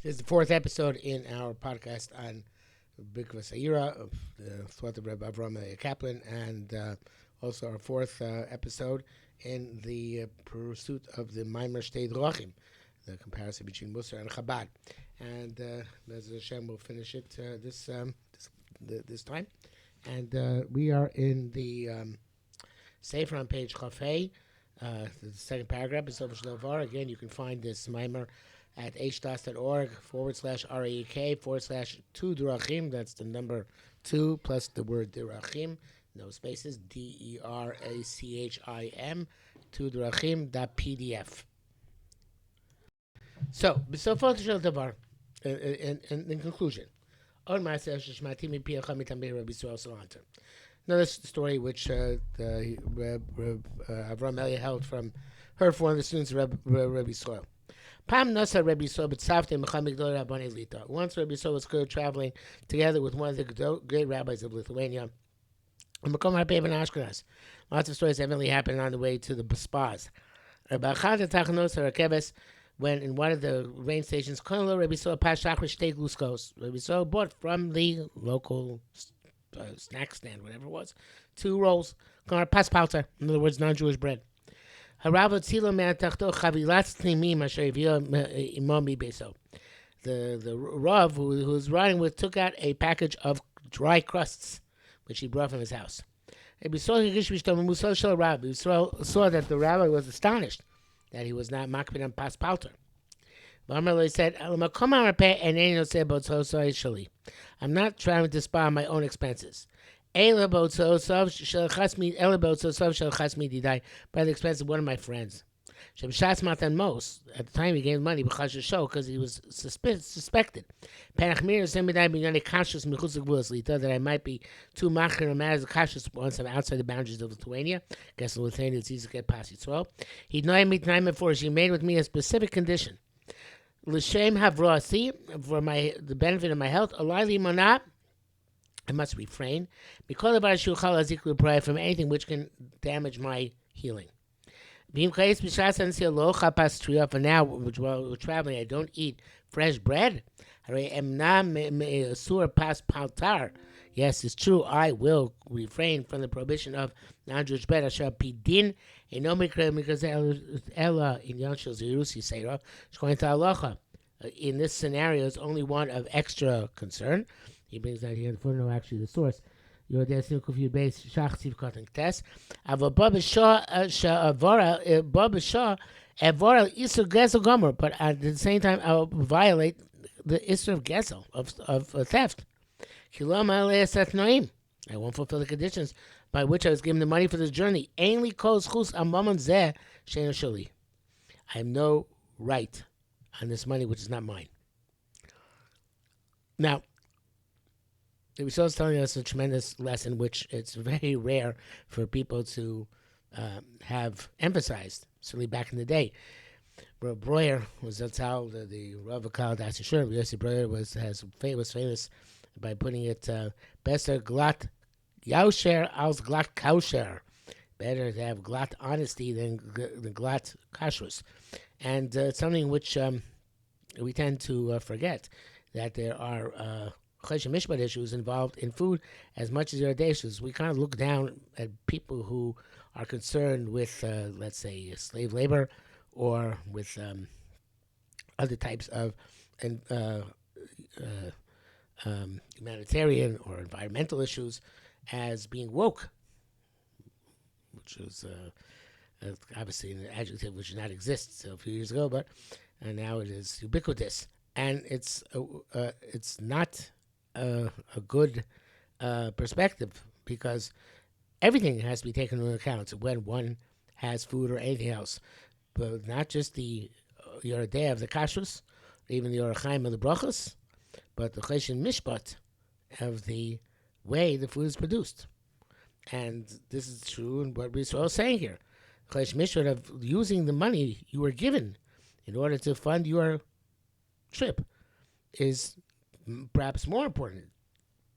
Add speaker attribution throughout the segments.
Speaker 1: This is the fourth episode in our podcast on Bikva Saira of the thought of Rabbi Avrohom Kaplan, and also our fourth episode in the pursuit of the Maimer Shtei Derachim, the comparison between Musar and Chabad. And Bez Hashem will finish it this time. And we are in the Sefer on page Chafei, the second paragraph, Besov Shlovar. Again, you can find this Maimer at hdas.org/RAK/2 Derachim. That's the number 2 plus the word Derachim, no spaces, DERACHIM, 2 Derachim.pdf. So, Besofot Shel Davar, in conclusion, another story which Avrohom Eliyahu heard from one of the students of Rabbi Soil. Once Rabbi Soil was traveling together with one of the great rabbis of Lithuania. Lots of stories evidently happened on the way to the spas. When in one of the rain stations, Rabbi Soil bought from the local snack stand, whatever it was, 2 rolls, paspalter, in other words, non-Jewish bread. The Rav who was riding with took out a package of dry crusts, which he brought from his house. Rabbi saw that the rabbi was astonished that he was not makbid on paspalter. He said, I'm not trying to spy on my own expenses. By the expense of one of my friends. At the time he gave money because he was suspected. That I might be too machir and mad as a cautious once I'm outside the boundaries of Lithuania. Guess in Lithuania it's easy to get past Yisrael. He made with me a specific condition. L'shem havrasi, for the benefit of my health, alayli monat, I must refrain from anything which can damage my healing. For now, while we're traveling, I don't eat fresh bread. Yes, it's true. I will refrain from the prohibition of non-Jewish bread. In this scenario, it's only one of extra concern. He brings that here in the footnote, actually the source. But at the same time, I'll violate the Isser of Gesel, of theft. I won't fulfill the conditions by which I was given the money for this journey. I have no right on this money which is not mine. Now, the Rebbe is telling us a tremendous lesson, which it's very rare for people to have emphasized, certainly back in the day. Rav Breuer was the Rav Akal Dasishur. Yossi Breuer was famous by putting it Besser Glatt Yausher als Glatt Kausher. Better to have glatt honesty than glatt kashrus. And it's something which we tend to forget, that there are Chesed Mishpat issues involved in food as much as there are day issues. We kind of look down at people who are concerned with, let's say, slave labor or with other types of humanitarian or environmental issues as being woke, which is obviously an adjective which did not exist a few years ago, but now it is ubiquitous. And it's not a good perspective, because everything has to be taken into account when one has food or anything else, but not just the Yoredei of the kashrus, even the Derachim of the brachos, but the Chesed Mishpat of the way the food is produced. And this is true in what we're all saying here. Chesed Mishpat of using the money you were given in order to fund your trip is perhaps more important,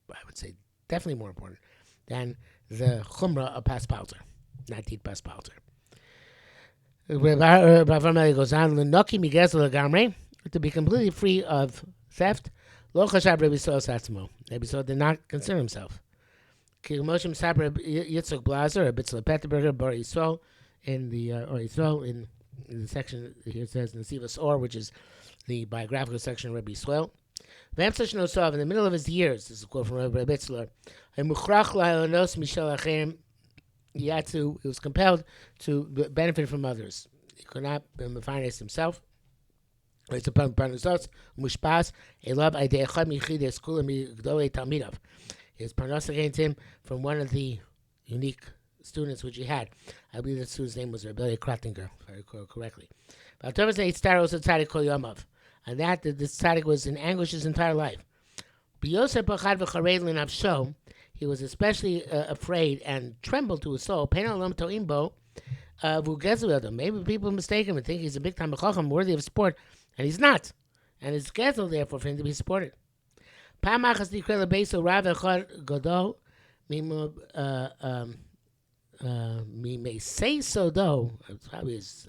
Speaker 1: I would say definitely more important, than the chumrah of paspalter, not to eat paspalter. Rabbi goes on, L'noki migezel legamrei, to be completely free of theft. Lo chashav Rabbi Yisrael satzmo. Rabbi Yisrael did not concern himself. Ki Moshe Misaper Yitzchak Blazer, a Bitzla Petterberger, Bar Yisrael, in the or Yisrael in the section here it says Nesivas Or, which is the biographical section of Rabbi Yisrael. V'emtzah shnosov, in the middle of his years, this is a quote from Rabbi Bitzler, he was compelled to benefit from others. He could not finance himself. His parnasos against him from one of the unique students which he had. I believe the student's name was Rabbi Kratinger, if I recall correctly. And that this tzaddik was in anguish his entire life. He was especially afraid and trembled to his soul. Maybe people mistake him and think he's a big time chacham worthy of support, and he's not. And it's scheduled, therefore, for him to be supported. May say so, though. Probably is,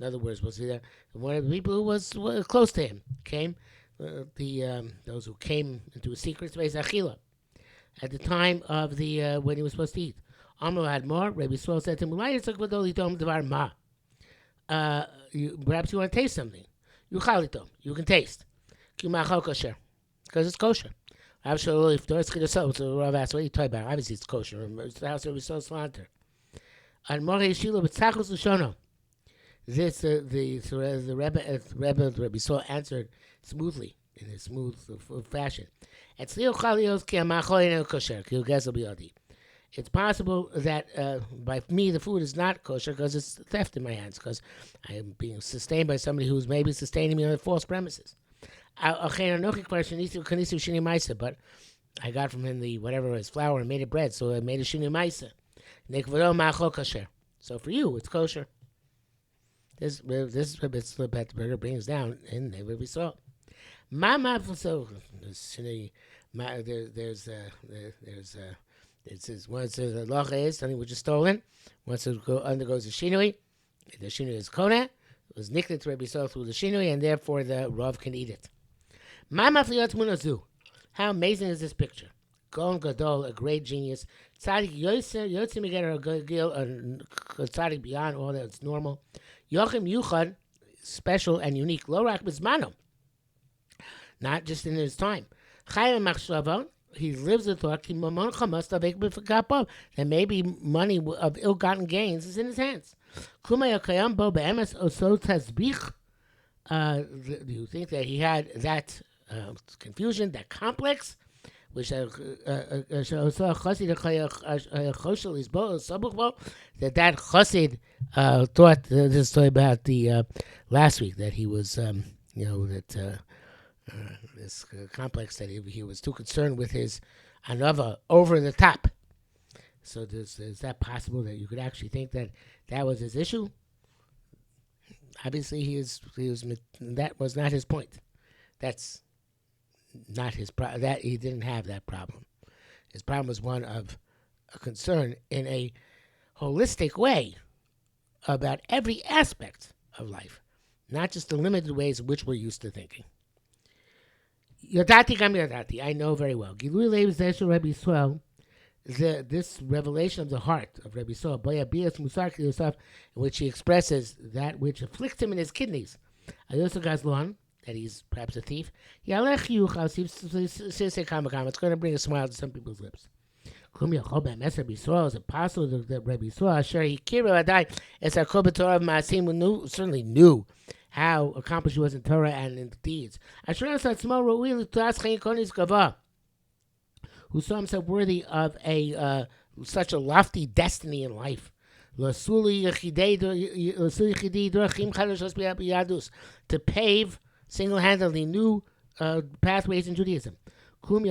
Speaker 1: in other words, was there one of the people who was close to him came, those who came into a secret space, Achila, at the time of the when he was supposed to eat. Amr had more. Rabbi Yisrael said to him, perhaps you want to taste something. You can taste. Because it's kosher. So Rav asked, what are you talking about? Obviously it's kosher. It's the house of Rabbi Yisrael Slanter. And more Yeshila with Tzachos Lashono. This the Rabbi Yisrael answered smoothly, in a smooth fashion. It's possible that by me the food is not kosher because it's theft in my hands, because I am being sustained by somebody who's maybe sustaining me on false premises. But I got from him the whatever his flour and made it bread, so I made a shini maisa. So for you, it's kosher. This Petterberger brings down in Rabbi Yisrael. It says once the locha is something which is stolen, once it undergoes a shinui, the shinui is kona. It was nicked to Rabbi Yisrael through the shinui, and therefore the Rav can eat it. How amazing is this picture? Gon Gadol, a great genius. Tzaddik Yotze Meger Gil, a tzaddik beyond all that's normal. Yochim Yuchad, special and unique. Lo rak bizmano, not just in his time. Chayim Machshava, he lives the thought that maybe money of ill-gotten gains is in his hands. Do you think that he had that confusion, that complex, which that chassid thought this story about the last week, that he was this complex, that he was too concerned with his anava over the top. So is that possible that you could actually think that was his issue? Obviously, that was not his point. That's not his problem. That he didn't have that problem. His problem was one of a concern in a holistic way about every aspect of life, not just the limited ways in which we're used to thinking. Yodati gam yodati, I know very well. Gilui leiv zeshu Rabbi Yisrael, this revelation of the heart of Rabbi Yisrael, boya bias musar yosef, in which he expresses that which afflicts him in his kidneys. Ayosa gazlohan, that he's perhaps a thief. It's going to bring a smile to some people's lips. Is it possible that Rabbi Yisrael certainly knew how accomplished he was in Torah and in deeds, who saw himself worthy of such a lofty destiny in life, to pave single-handedly new pathways in Judaism. Is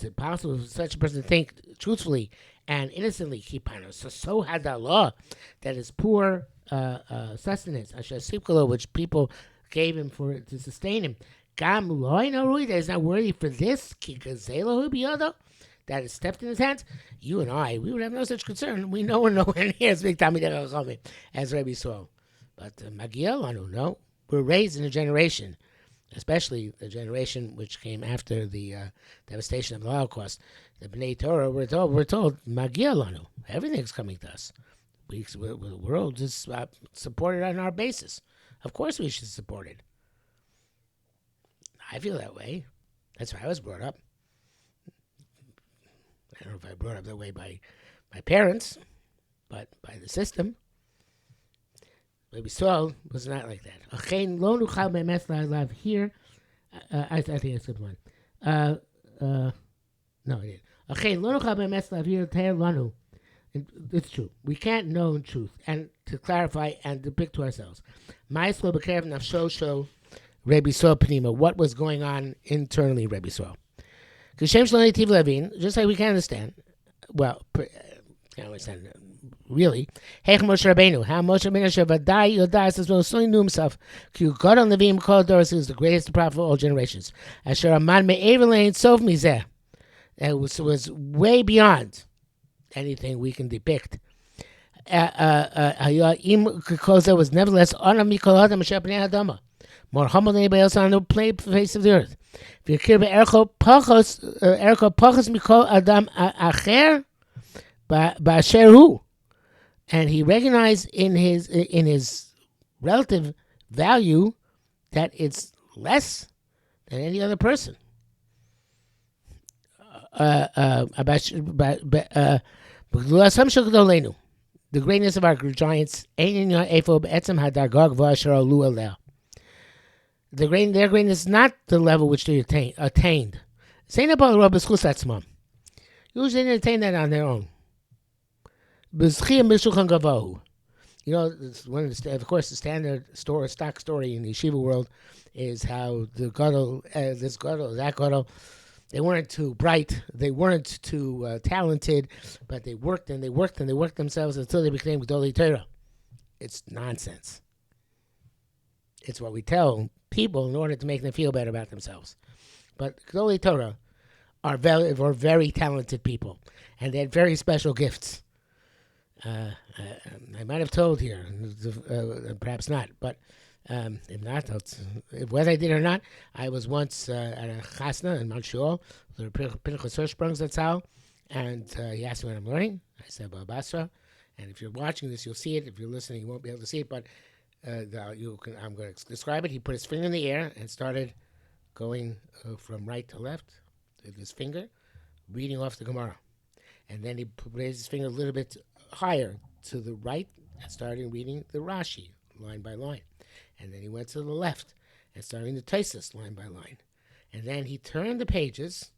Speaker 1: it possible for such a person to think truthfully and innocently? So had that law that his poor sustenance, which people gave him to sustain him, that is not worthy for this, that is stepped in his hands. You and I, we would have no such concern. We know we're nowhere near as big Talmidei Chachamim as Rabbi Yisrael. But Magiel Lanu, no. We're raised in a generation, especially the generation which came after the devastation of the Holocaust. The B'nai Torah, we're told Magiel Lanu. Everything's coming to us. The world is supported on our basis. Of course we should support it. I feel that way. That's how I was brought up. I don't know if I brought up that way by my parents, but by the system. Rabbi Saul was not like that. Here, I think it's a good one. No, I didn't. It's true. We can't know in truth, and to clarify and depict to ourselves. Rabbi Saul Pnima, what was going on internally, Rabbi Saul. Just like we can understand. Well, can't understand really. How Moshe Rabbeinu Shavadai Yodas as well as knew himself. God on Levim called Doris is the greatest prophet of all generations. Asher Aman Me'evelain Sof Mizeh. It was way beyond anything we can depict. Because there was nevertheless honor Mikol Adam Asher Bnei Adama. More humble than anybody else on the face of the earth. Erko Pachos Mikol Adam Acher Ba'asher Hu. And he recognized in his relative value that it's less than any other person. The greatness of our giants. Their greatness is not the level which they attained. Usually they didn't attain that on their own. You know, one of the, of course, the standard stock story in the yeshiva world is how the gadol, this gadol, that gadol, they weren't too bright, they weren't too talented, but they worked and they worked and they worked themselves until they became Gedolei Torah. It's nonsense. It's what we tell people in order to make them feel better about themselves. But Gedolei Torah were very talented people, and they had very special gifts. I might have told here, perhaps not, but if not, whether I did or not, I was once at a chasna in Montreal, the Pinchas Hirschsprung Zatzal, and he asked me what I'm learning. I said, Basra, and if you're watching this, you'll see it. If you're listening, you won't be able to see it, but I'm going to describe it. He put his finger in the air and started going from right to left with his finger, reading off the Gemara. And then he raised his finger a little bit higher to the right and started reading the Rashi line by line. And then he went to the left and started the Taisus line by line. And then he turned the pages,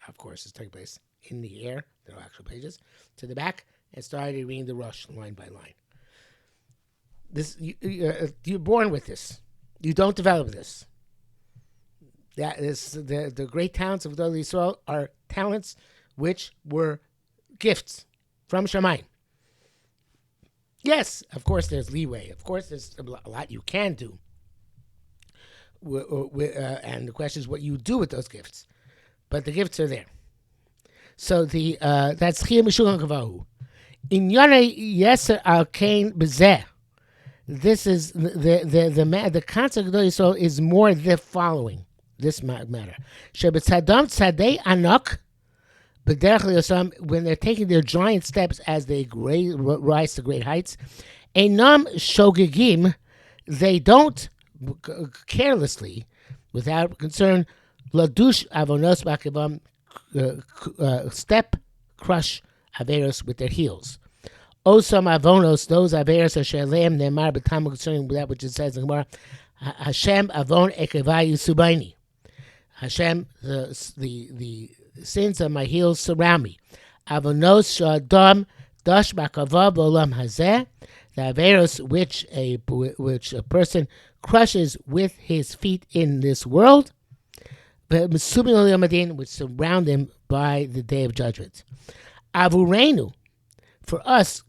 Speaker 1: of course it's taking place in the air, there are actual pages, to the back and started reading the Rosh line by line. This you're born with this. You don't develop this. That is the great talents of Gedolei Yisrael are talents which were gifts from Shamayim. Yes, of course there's leeway. Of course there's a lot you can do. And the question is what you do with those gifts. But the gifts are there. So that's Chiyah Mishulchan Kavahu. In Yonei Yeser Al Kain Bezeh. This is the concept of Gedolei Yisrael is more the following. This matter. Shebetzadam Tzadei Anok. But when they're taking their giant steps as they rise to great heights, enam shogegim, they don't carelessly, without concern, ladush avonos b'akevam, step, crush averos with their heels. Osam avonos, those averos asher leim ne'emar b'tam concerning that which it says in Gemara, Hashem avon ekevai subaini. Hashem, the sins of my heels surround me. Avonos shadam dash b'kavav olam hazeh, the averos which a person crushes with his feet in this world, but which surround him by the day of judgment. Avurenu, for us,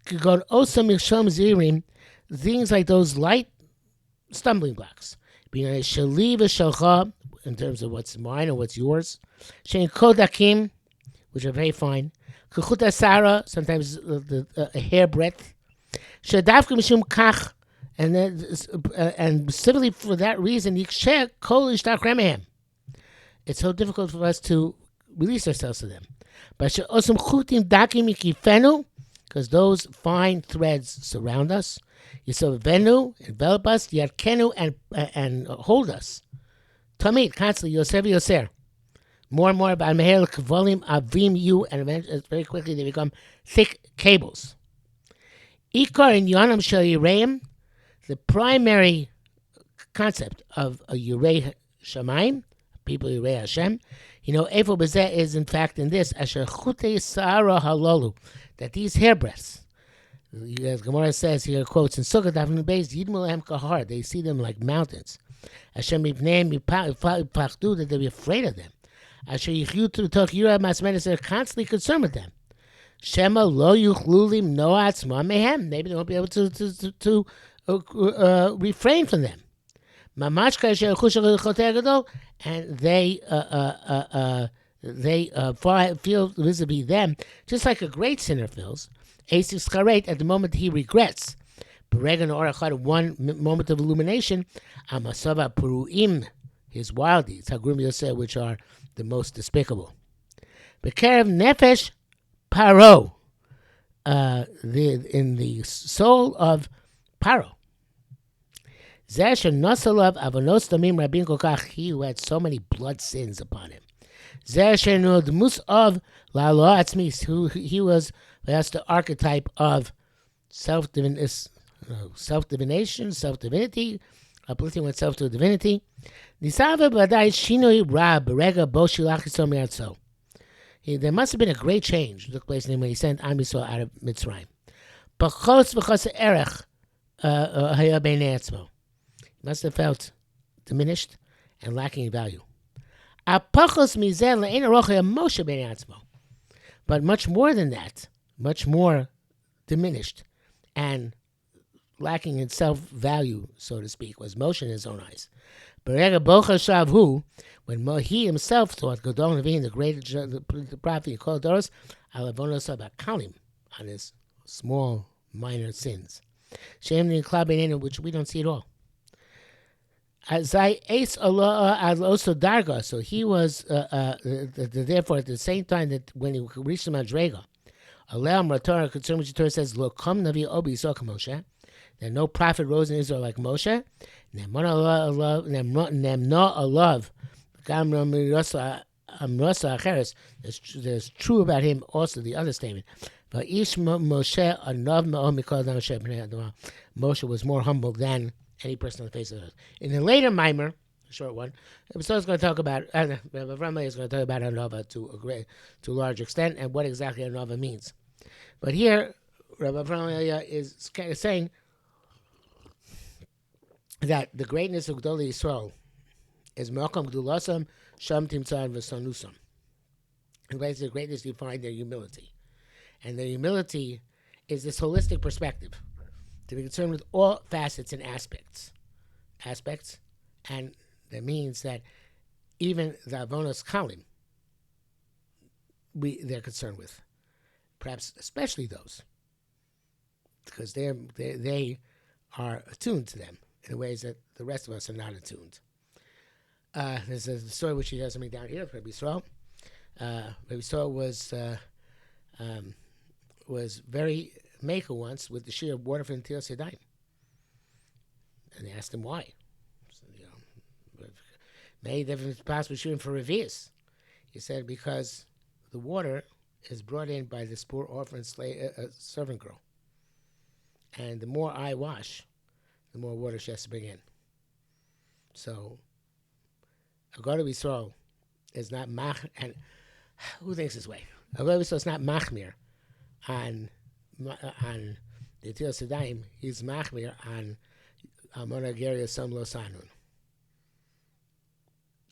Speaker 1: things like those light stumbling blocks, in terms of what's mine or what's yours, kodakim, which are very fine, sometimes a hair breadth, and specifically for that reason, it's so difficult for us to release ourselves to them. Because those fine threads surround us. Yisovenu, envelop us, Yarkenu, and hold us. Tamid, constantly, Yoser Yoser. More and more about Meher Kavolim Avim you, and very quickly they become thick cables. Ikar in Yonam Shel Yireim, the primary concept of a Yirei Shamayim, people Yirei Hashem, Efo Bezeh is in fact in this, Asher Chutei Sa'ara Halolu, that these hairbreadths, as Gemara says here, quotes in Sukkot Avnu Beis, Yidmu Lehem Kahar, they see them like mountains. Hashem Yivneim Yipachdu, that they be afraid of them. Asher Yichyu Toch Yirah Masmedes, they're constantly concerned with them. Shema Lo Yuchlulim Noah Atzma Mehem, maybe they won't be able to refrain from them. Mamashka Asher Chushach Choter Gadol, and they feel vis-a-vis them, just like a great sinner feels. Asif Charet, at the moment he regrets. Beregan Orachad, one moment of illumination. Amasava Puruim, his wild deeds, Hagrum Yosef, which are the most despicable. Bekerev Nefesh Paro, in the soul of Paro. Zesh Nosalav Avonos Tamim Rabin Kokach, he who had so many blood sins upon him. Zesh Nodmus of Lalo Atzmis, who he was. That's the archetype of self-divination, self-divinity, uplifting oneself to divinity. There must have been a great change that took place when he sent Am Yisrael out of Mitzrayim. He must have felt diminished and lacking in value. But much more than that, much more diminished and lacking in self-value, so to speak, was Moshe in his own eyes. When he himself thought, Gadol Nevi, the great prophet, he called Doros, on his small, minor sins, which we don't see at all. So he was, therefore, at the same time that when he reached the Madrega, Torah, concerning which the Torah says, Lo kom navi obi Yisrael Moshe, that no prophet rose in Israel like Moshe. Nemno alav, gam amrosa acheres. There's true about him also the other statement. Va'ish Moshe anav ma'om mikol adam Moshe b'nei Adama. Moshe was more humble than any person on the face of the earth. In the later mimer, a short one, so is going to talk about. Rabbi is going to talk about Anova to a large extent and what exactly Anova means. But here, Rabbi Avrohom is kind of saying that the greatness of Gdolei Yisrael is Melcham Gdulasam Sham Timtzad V'Sanusam. And basically, the greatness you find their humility, and their humility is this holistic perspective to be concerned with all facets and aspects, and that means that even the Avonos Kalim, they're concerned with. Perhaps especially those, because they are attuned to them in ways that the rest of us are not attuned. There's a story which he has something down here. Rabbi Yisrael. Rabbi Yisrael was very maker once with the shear of water for Netilas Yadayim, and they asked him why. So, maybe it's possible shooting for revius. He said because the water is brought in by this poor orphan servant girl. And the more I wash, the more water she has to bring in. So, Agoda Yisrael is not and who thinks this way? Agoda Yisrael is not machmir on the Netilas Yadayim. He's machmir on Amona Geria Sam Lo Sanun.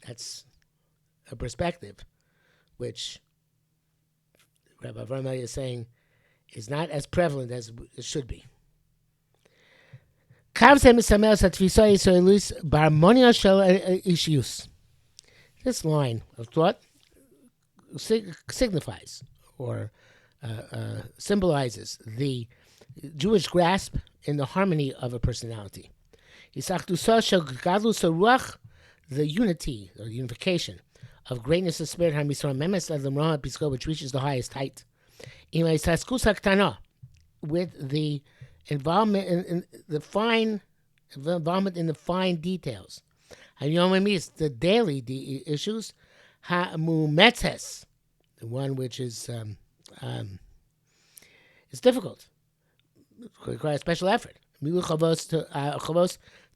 Speaker 1: That's a perspective which Rabbi Avrohom is saying is not as prevalent as it should be. This line of thought signifies or symbolizes the Jewish grasp in the harmony of a personality. The unity or the unification of greatness of spirit, which reaches the highest height. With the involvement in the fine details. The daily issues, the one which is difficult, requires special effort.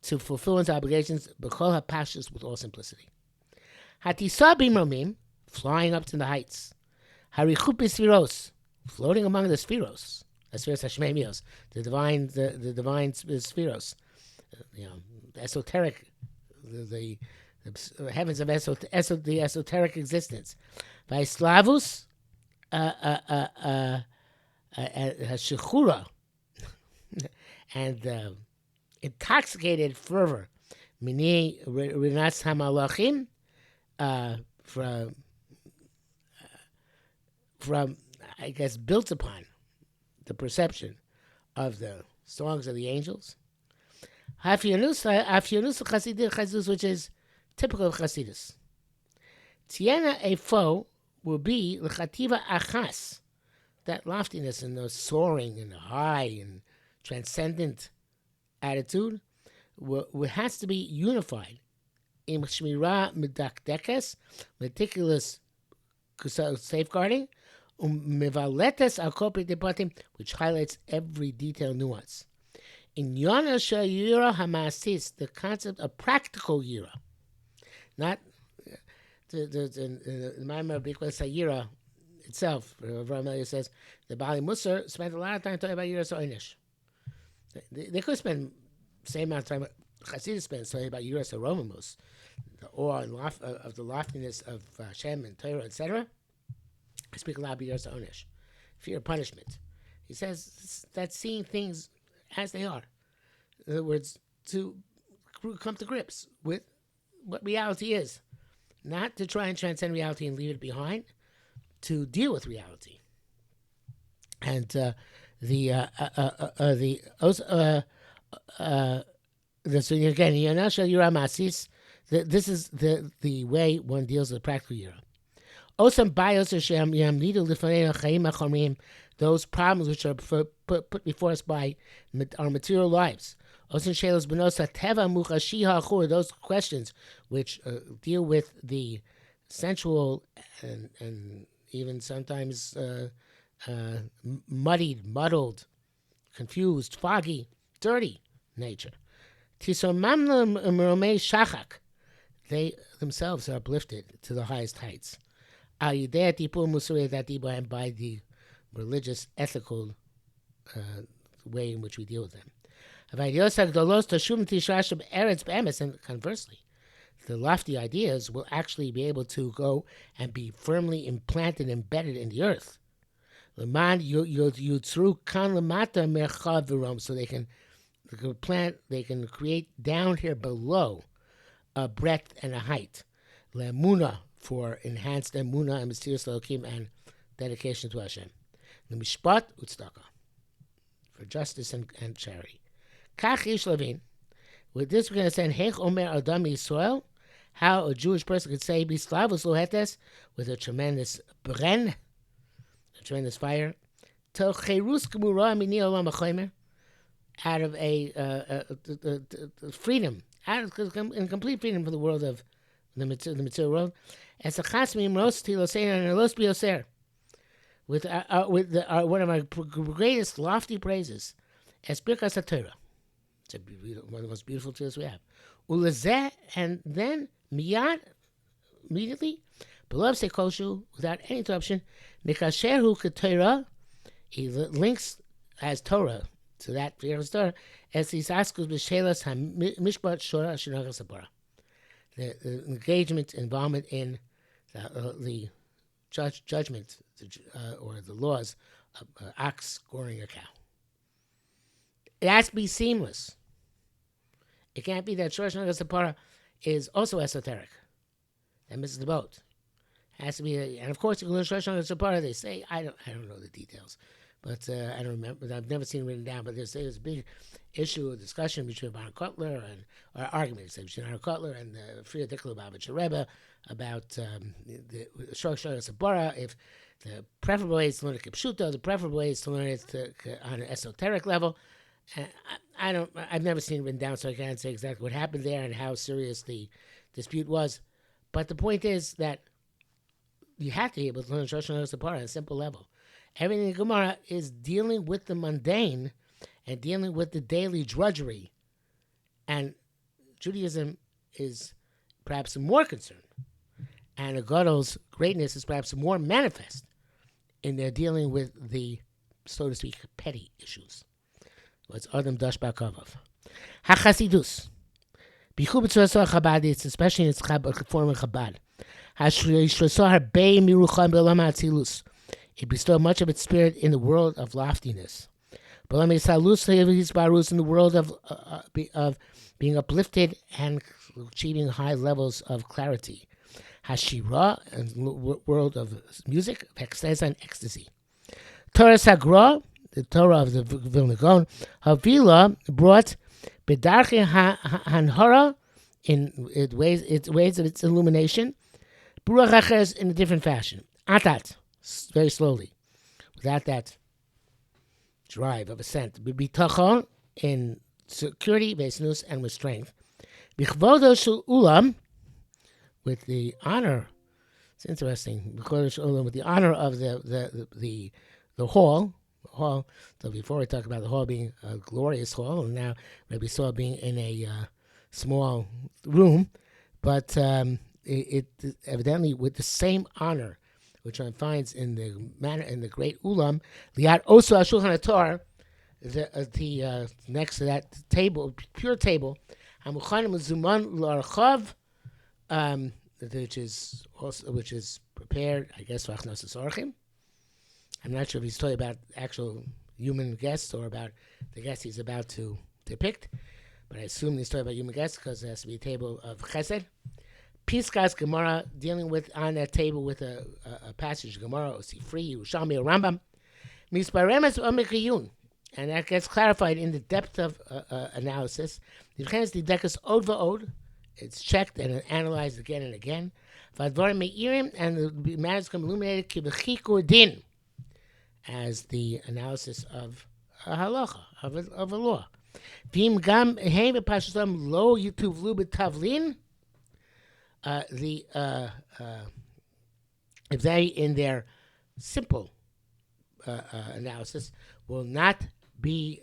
Speaker 1: To fulfill one's obligations, with all simplicity. Flying up to the heights. Floating among the spheros. The divine spheros. The esoteric, the heavens of the esoteric existence. Vaislavus Shechura and intoxicated fervor. Mini Rinas Hamalachim from I guess built upon the perception of the songs of the angels. Afionus Chassidus, which is typical of Chassidus. Tiena Efo will be l'chativa achas, that loftiness and the soaring and high and transcendent attitude has to be unified. In shmira medakdekes, meticulous safeguarding, mivaletes alkopit depatim, which highlights every detail nuance. In Yona Shayira Hamasis, the concept of practical yira, not the Maimar Bikwa Sayira itself. Avrohom says the Bali Musar spent a lot of time talking about Yira Soinish. They could spend the same amount of time Chassidus spends talking about Yira Romamus, the awe and of the loftiness of Hashem and Torah, etc. I speak a lot about Yira Soinish, fear of punishment. He says that seeing things as they are. In other words, to come to grips with what reality is. Not to try and transcend reality and leave it behind, to deal with reality. And so again, this is the way one deals with practical yira. Those problems which are put before us by our material lives. Those questions which deal with the sensual and even sometimes muddled, confused, foggy, dirty nature. They themselves are uplifted to the highest heights. And by the religious, ethical way in which we deal with them. And conversely, the lofty ideas will actually be able to go and be firmly implanted, embedded in the earth. So they can create down here below a breadth and a height. Le'emuna, for enhanced emuna and mysterious Elohim and dedication to Hashem. The mishpat utzedakah, for justice and charity. Kach ish levin. With this, we're going to say, Hech omer adam Yisrael, how a Jewish person could say, Bislavus lohetes, with a tremendous bren, a tremendous fire, to cherus gemura mini olam hachomer, out of a freedom, in complete freedom from the world of the material world, as a chasmim ros tilosein and los bioser, with one of our greatest lofty praises, as birkas HaTorah. It's one of the most beautiful tools we have. Ulezeh, and then miyad, immediately, below sekoshu, without any interruption, mikasherhu ketorah, he links as Torah to that Torah, as he's askus b'shelas hamishpat shora shenogas sapora. The engagement, involvement in the judgment or the laws of ox scoring a cow. It has to be seamless. It can't be that Shora Shenogas Sapora is also esoteric. That misses the boat. It has to be, and of course, you can learn Shora Shenogas Sapora. They say, I don't know the details, but I don't remember. I've never seen it written down. But there's a big issue, a discussion between Baron Kotler or argument between Baron Kotler and the Friedrich Lubavitcher Rebbe about the Shor Sabora. If the preferable way is to learn it Kipshuto, the preferable way is to learn it on an esoteric level. I've never seen it written down, so I can't say exactly what happened there and how serious the dispute was. But the point is that you have to be able to learn Shor Sabora on a simple level. Everything in Gemara is dealing with the mundane and dealing with the daily drudgery. And Judaism is perhaps more concerned. And Agadol's greatness is perhaps more manifest in their dealing with the, so to speak, petty issues. What's Adam Dashba Kavav. HaChasidus. Bichu b'tzvasah Chabad, it's especially in its form of Chabad. HaShrasah Harbei Mirucham B'Olam HaAtzilus. It bestowed much of its spirit in the world of loftiness. B'Olam HaAtzilus in the world of being uplifted and achieving high levels of clarity. Hashira, in the world of music, of ecstasy. Torah Sagra, the Torah of the Vilna Gaon, Havila brought Bedarche Hanhara in ways of its illumination, Buruch Aches in a different fashion. Atat, very slowly, without that drive of ascent. B'bitachon, in security, Vesnus, and with strength. B'chvodo shel ulam, with the honor. It's interesting. With the honor of the hall. So before we talk about the hall being a glorious hall, and now maybe saw being in a small room, but it evidently with the same honor, which one finds in the great ulam, liat oso ashulchan haTorah, the next to that table, pure table, hamuchanim zuman l'archav. Which is prepared, I guess, for Achnos Orchim. I'm not sure if he's talking about actual human guests or about the guests he's about to depict, but I assume he's talking about human guests because it has to be a table of Chesed. Piskas Gemara, dealing with on that table with a passage of Gemara, or Sifri, Yerushalmi, or Rambam. Misparemes Omikiyun, and that gets clarified in the depth of analysis. The Dekas Od Va'od. It's checked and analyzed again and again. And the matters become illuminated din, as the analysis of a halacha, of a law. If they, in their simple analysis, will not be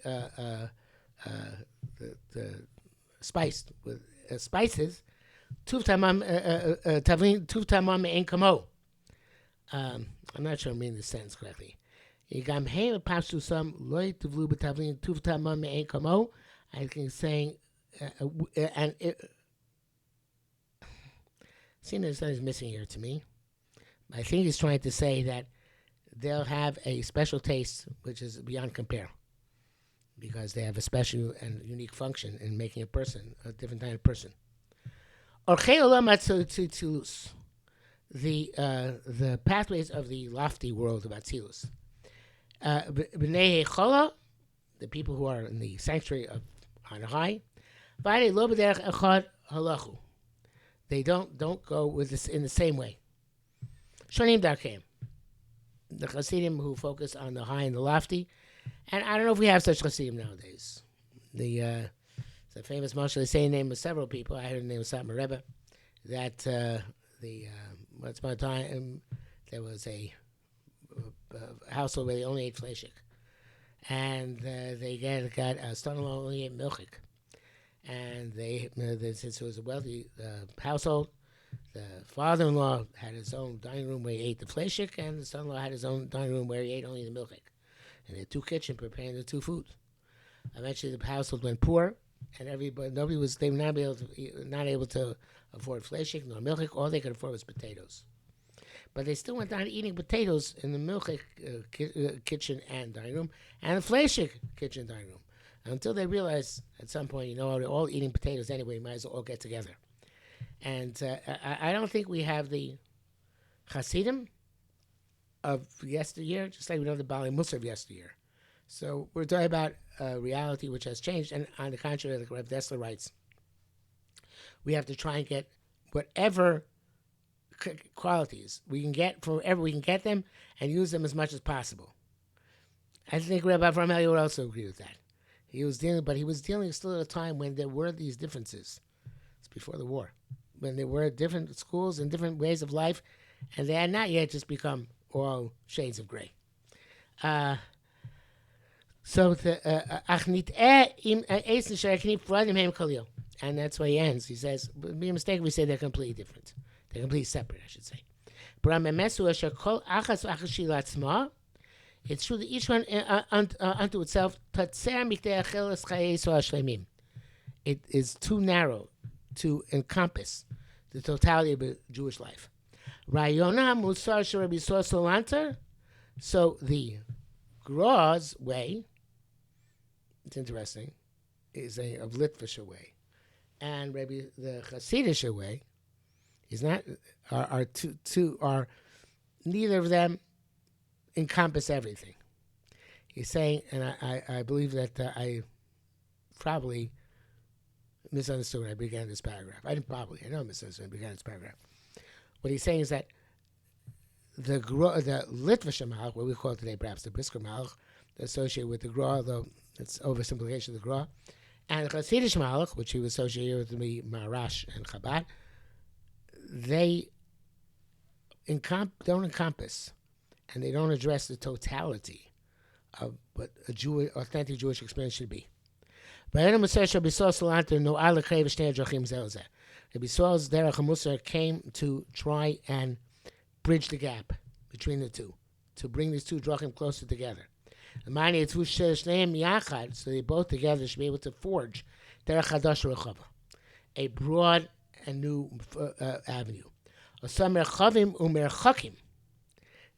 Speaker 1: spiced with spices, tuv tamam ein kamo. I'm not sure I'm reading the sentence correctly. Igam heim pasu some loy tuvlu betavlin tuv tamam ein kamo. I think saying, and it seems that something's missing here to me. I think he's trying to say that they'll have a special taste which is beyond compare, because they have a special and unique function in making a person a different kind of person. The pathways of the lofty world of Atzilus. The people who are in the sanctuary of on high, they don't go with this in the same way. Shonim Derachim, the Hasidim who focus on the high and the lofty. And I don't know if we have such Hasidim nowadays. The famous Moshe, they say the name of several people. I heard the name of Satmar Rebbe. That once upon a time there was a household where they only ate fleshik, and they got a son-in-law only ate milchik, and since it was a wealthy household, the father-in-law had his own dining room where he ate the fleshik, and the son-in-law had his own dining room where he ate only the milchik. And they had two kitchens preparing the two foods. Eventually, the household went poor, and they were not able to afford fleshik nor milchik. All they could afford was potatoes. But they still went on eating potatoes in the milchik kitchen and dining room, and the fleshik kitchen and dining room, until they realized at some point, they're all eating potatoes anyway. Might as well all get together. And I don't think we have the Hasidim of yesteryear, just like we know the Bali Musar of yesteryear. So we're talking about a reality which has changed, and on the contrary, like Reb Dessler writes, we have to try and get whatever qualities we can get from wherever we can get them and use them as much as possible. I think Rabbi Avrohom would also agree with that. He was dealing still at a time when there were these differences. It's before the war, when there were different schools and different ways of life, and they had not yet just become all shades of gray. So and that's why he ends. He says, be a mistake if we say they're completely different. They're completely separate, I should say. It's true that each one unto itself, it is too narrow to encompass the totality of Jewish life. So the Gra's way, it's interesting, is a of Litvischer way, and maybe the Hasidischer way is not are neither of them encompass everything. He's saying, and I believe that I probably misunderstood when I began this paragraph. I know I misunderstood when I began this paragraph. What he's saying is that the Litvischer Malach, what we call today perhaps the Brisker Malach, associated with the Gra, although it's oversimplification of the Gra, and the Hasidic Malach, which he was associated with the Marash and Chabad, they don't encompass and they don't address the totality of what authentic Jewish experience should be. Rabbi Saul's Derachim Musar came to try and bridge the gap between the two, to bring these two Derachim closer together. So they both together should be able to forge a broad and new avenue.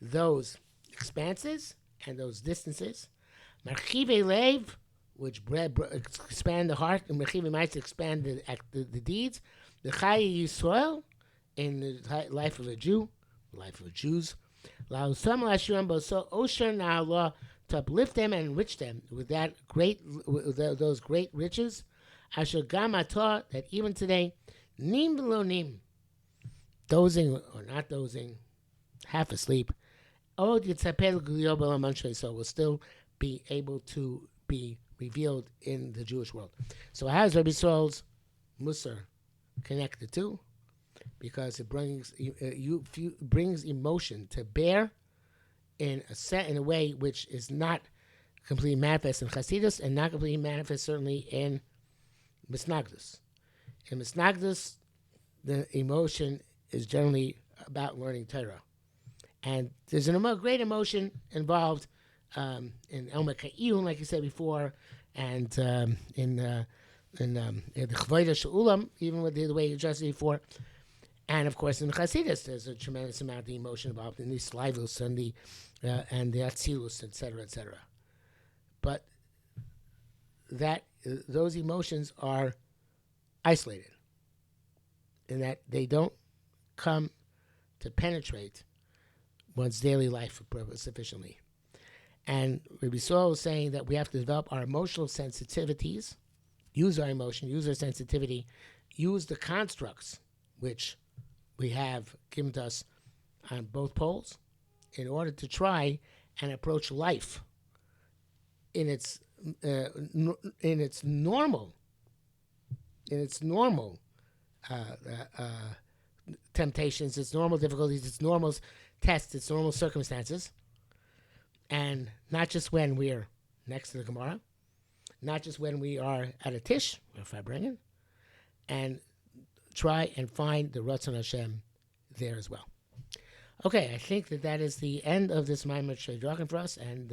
Speaker 1: Those expanses and those distances, which expand the heart, and expand the deeds, the Chai Yisrael in the life of a Jew, life of Jews, to uplift them and enrich them with those great riches, that even today, nim v'lo nim, dozing or not dozing, half asleep, will still be able to be revealed in the Jewish world. So how does Rabbi Saul's Musar connect the two? Because it brings emotion to bear in a way which is not completely manifest in Chassidus and not completely manifest certainly in Misnagdus. In Misnagdus, the emotion is generally about learning Torah. And there's a great emotion involved in El Meka'iyun, like you said before, and in the Chavodah She'ulam, even with the way you addressed it before. And of course, in Chassidus, there's a tremendous amount of emotion involved in the Slavus and the Atzilus, etc., etc. But those emotions are isolated in that they don't come to penetrate one's daily life sufficiently. And Rabbi Saul was saying that we have to develop our emotional sensitivities, use our emotion, use our sensitivity, use the constructs which we have given to us on both poles in order to try and approach life in its normal temptations, its normal difficulties, its normal tests, its normal circumstances, and not just when we're next to the Gemara, not just when we are at a tish or Farbrengen, and try and find the Ratzon Hashem there as well. Okay, I think that is the end of this Maimer Shtei Derachim for us, and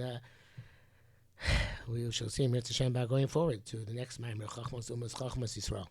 Speaker 1: we shall see Mirz Hashem going forward to the next Maimer Chachmos Umas Chachmos Yisrael.